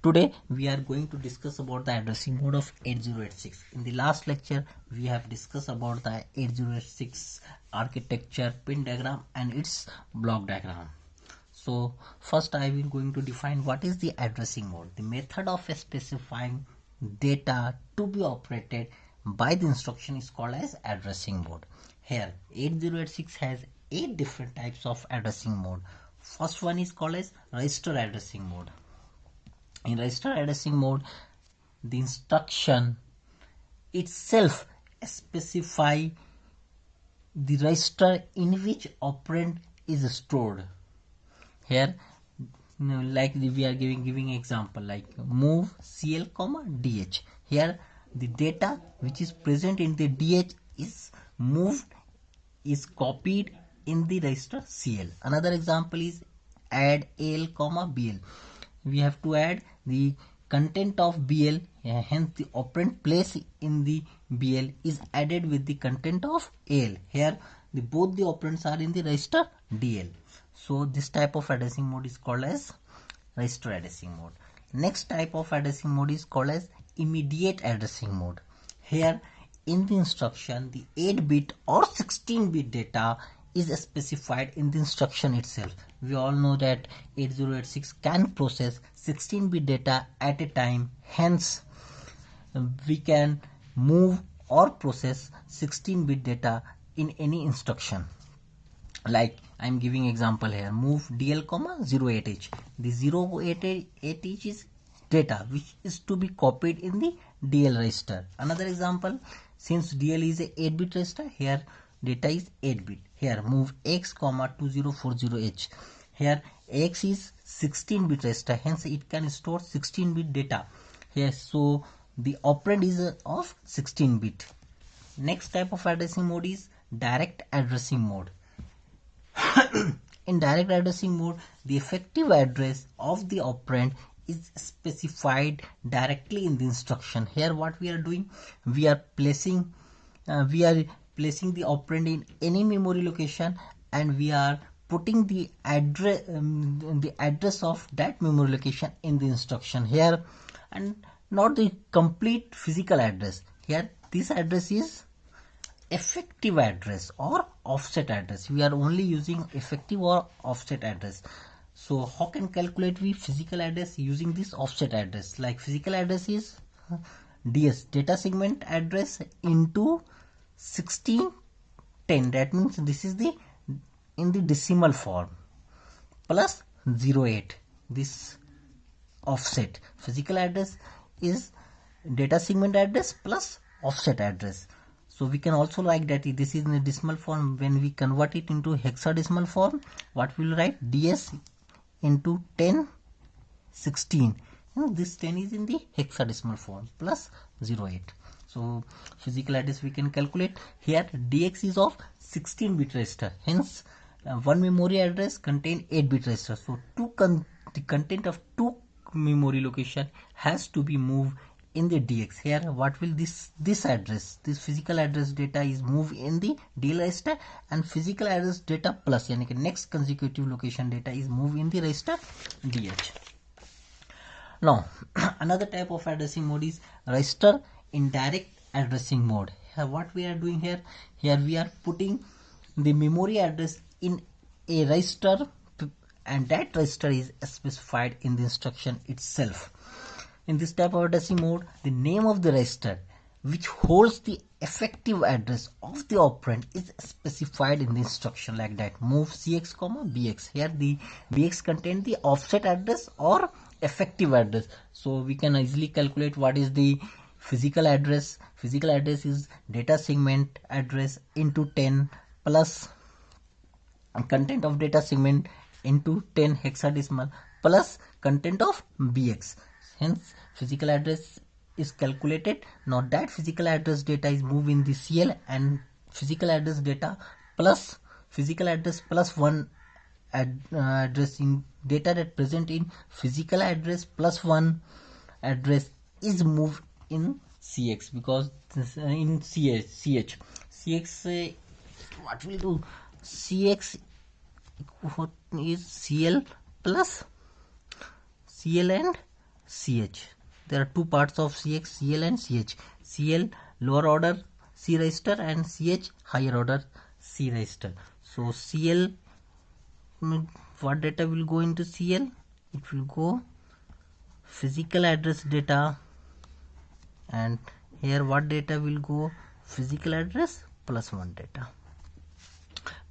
Today we are going to discuss about the addressing mode of 8086. In the last lecture we have discussed about the 8086 architecture, pin diagram and its block diagram. So first I will going to define what is the addressing mode. The method of specifying data to be operated by the instruction is called as addressing mode. Here 8086 has 8 different types of addressing mode. First one is called as register addressing mode. In register addressing mode, the instruction itself specify the register in which operand is stored. Here, like we are giving example like move CL, DH. Here, the data which is present in the DH is moved, is copied in the register CL. Another example is add AL, BL. We have to add the content of BL, hence the operand placed in the BL is added with the content of AL. Here both the operands are in the register DL. So this type of addressing mode is called as register addressing mode. Next type of addressing mode is called as immediate addressing mode. Here in the instruction the 8-bit or 16-bit data is specified in the instruction itself. We all know that 8086 can process 16-bit data at a time, hence we can move or process 16-bit data in any instruction. Like I am giving example here, move DL, 08H. The 08H is data which is to be copied in the DL register. Another example, since DL is a 8-bit register, here data is 8-bit. Here move X, 2040H. Here X is 16-bit register, hence it can store 16-bit data. Here so the operand is of 16-bit. Next type of addressing mode is direct addressing mode. In direct addressing mode, the effective address of the operand is specified directly in the instruction. Here what we are doing, we are placing the operand in any memory location and we are putting the address of that memory location in the instruction here, and not the complete physical address. Here this address is effective address or offset address. We are only using effective or offset address. So how can calculate we physical address using this offset address? Like physical address is DS, data segment address, into 1610. That means this is the in the decimal form, plus 08. This offset physical address is data segment address plus offset address. So we can also write that this is in a decimal form. When we convert it into hexadecimal form, what we will write? DS into 10 16. This 10 is in the hexadecimal form, plus 08. So physical address we can calculate. Here DX is of 16-bit register, hence one memory address contain 8-bit register. So the content of 2 memory location has to be moved in the DX. Here what will this address, this physical address data is moved in the DL register, and physical address data plus yani next consecutive location data is moved in the register DH. Now another type of addressing mode is register indirect addressing mode. Here what we are doing here we are putting the memory address in a register and that register is specified in the instruction itself. In this type of addressing mode, the name of the register which holds the effective address of the operand is specified in the instruction, like that move CX, BX. Here the BX contains the offset address or effective address. So we can easily calculate what is the physical address. Physical address is data segment address into 10 plus content of data segment into 10 hexadecimal plus content of BX. Hence physical address is calculated. Now that physical address data is moved in the CL, and physical address data plus physical address plus one address in data that present in physical address plus one address is moved in CX, because this, in CH what will do, CX what is CL plus CL and CH. There are two parts of CX, CL and CH. CL lower order C register and CH higher order C register. So CL, what data will go into CL? It will go physical address data, and here what data will go? Physical address plus 1 data.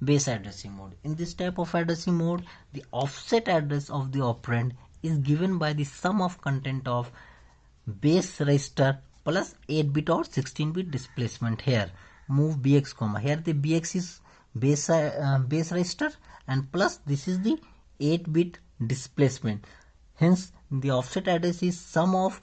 Base addressing mode. In this type of addressing mode, the offset address of the operand is given by the sum of content of base register plus 8-bit or 16-bit displacement. Here move bx comma, here the bx is base register and plus this is the 8-bit displacement. Hence the offset address is sum of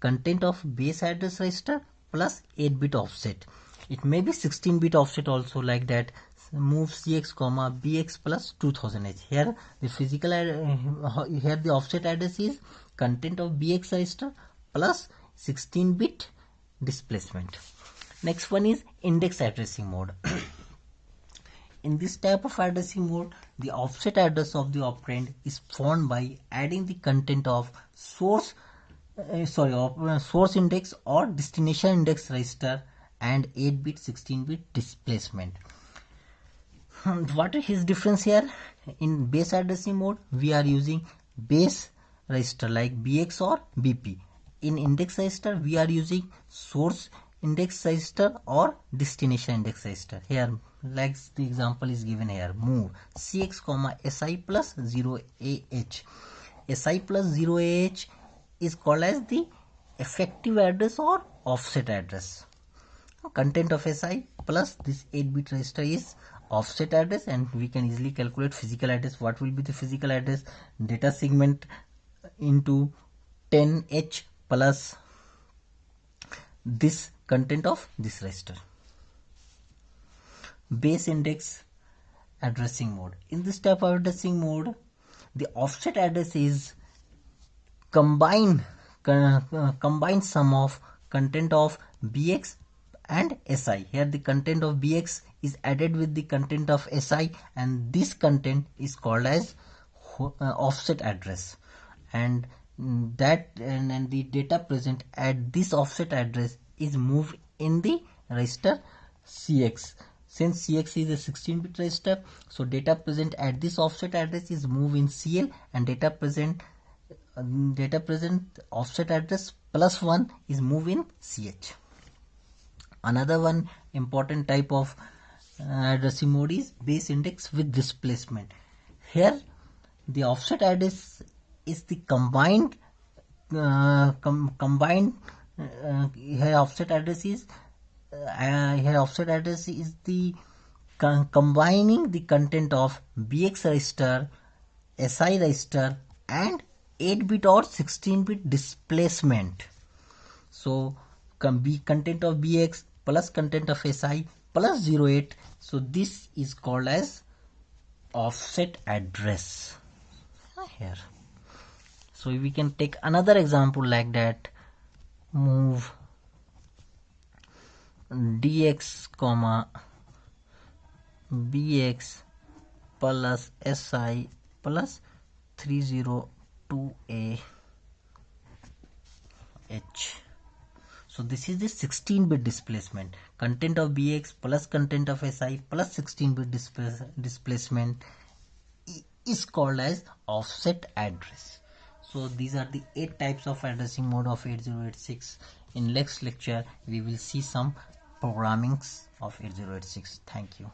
content of base address register plus 8-bit offset. It may be 16-bit offset also, like that. Move cx comma bx plus 2000h. Here the physical here the offset address is content of bx register plus 16-bit displacement. Next one is index addressing mode. In this type of addressing mode, the offset address of the operand is found by adding the content of source index or destination index register and 8-bit 16-bit displacement. What is his difference here? In base addressing mode, we are using base register like BX or BP. In index register, we are using source index register or destination index register. Here, like the example is given here, move CX comma SI plus 0AH. SI plus 0AH is called as the effective address or offset address. Content of SI plus this 8-bit register is offset address, and we can easily calculate physical address. What will be the physical address? Data segment into 10H plus this content of this register. Base index addressing mode. In this type of addressing mode, the offset address is combined sum of content of BX and SI. Here the content of BX is added with the content of SI, and this content is called as offset address, and the data present at this offset address is moved in the register CX. Since CX is a 16-bit register, so data present at this offset address is moved in CL, and data present offset address plus 1 is moved in CH. Another one important type of addressing mode is base index with displacement. Here the offset address is the combined here offset address is the combining the content of BX register, SI register and 8-bit or 16-bit displacement. So content of BX plus content of SI plus 08. So this is called as offset address here. So we can take another example like that. Move DX comma BX plus SI plus 302AH. So this is the 16-bit displacement. Content of BX plus content of SI plus 16-bit displacement is called as offset address. So these are the 8 types of addressing mode of 8086. In next lecture, we will see some programmings of 8086. Thank you.